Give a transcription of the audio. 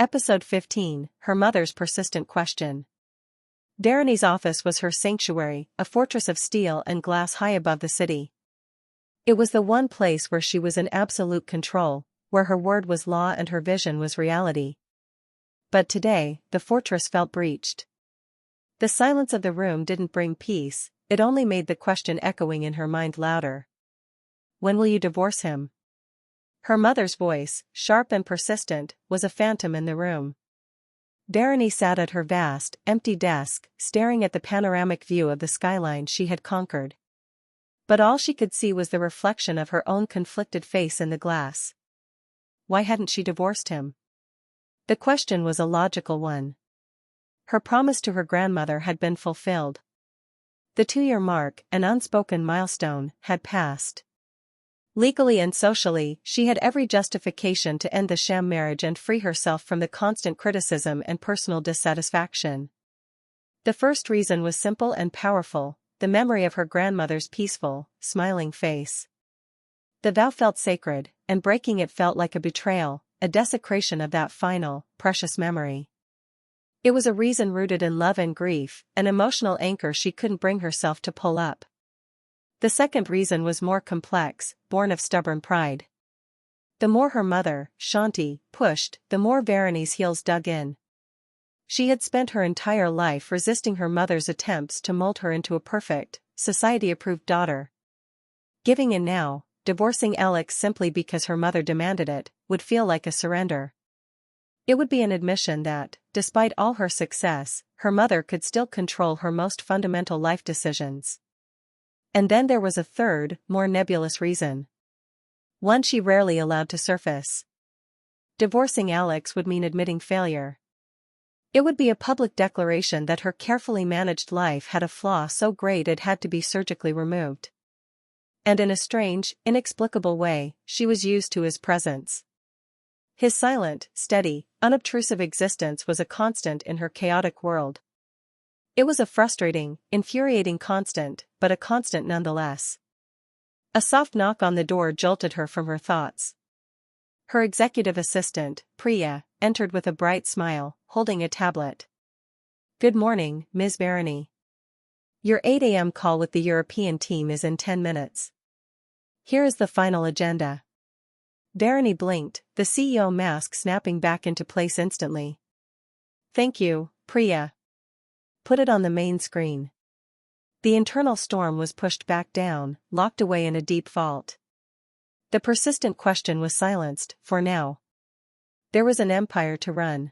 Episode 15, Her Mother's Persistent Question. Varuni's office was her sanctuary, a fortress of steel and glass high above the city. It was the one place where she was in absolute control, where her word was law and her vision was reality. But today, the fortress felt breached. The silence of the room didn't bring peace, it only made the question echoing in her mind louder. When will you divorce him? Her mother's voice, sharp and persistent, was a phantom in the room. Varuni sat at her vast, empty desk, staring at the panoramic view of the skyline she had conquered. But all she could see was the reflection of her own conflicted face in the glass. Why hadn't she divorced him? The question was a logical one. Her promise to her grandmother had been fulfilled. The 2-year mark, an unspoken milestone, had passed. Legally and socially, she had every justification to end the sham marriage and free herself from the constant criticism and personal dissatisfaction. The first reason was simple and powerful, the memory of her grandmother's peaceful, smiling face. The vow felt sacred, and breaking it felt like a betrayal, a desecration of that final, precious memory. It was a reason rooted in love and grief, an emotional anchor she couldn't bring herself to pull up. The second reason was more complex, born of stubborn pride. The more her mother, Shanti, pushed, the more Varuni's heels dug in. She had spent her entire life resisting her mother's attempts to mold her into a perfect, society-approved daughter. Giving in now, divorcing Alex simply because her mother demanded it, would feel like a surrender. It would be an admission that, despite all her success, her mother could still control her most fundamental life decisions. And then there was a third, more nebulous reason. One she rarely allowed to surface. Divorcing Alex would mean admitting failure. It would be a public declaration that her carefully managed life had a flaw so great it had to be surgically removed. And in a strange, inexplicable way, she was used to his presence. His silent, steady, unobtrusive existence was a constant in her chaotic world. It was a frustrating, infuriating constant, but a constant nonetheless. A soft knock on the door jolted her from her thoughts. Her executive assistant, Priya, entered with a bright smile, holding a tablet. "Good morning, Ms. Varuni. Your 8 a.m. call with the European team is in 10 minutes. Here is the final agenda." Varuni blinked, the CEO mask snapping back into place instantly. "Thank you, Priya. Put it on the main screen." The internal storm was pushed back down, locked away in a deep vault. The persistent question was silenced, for now. There was an empire to run.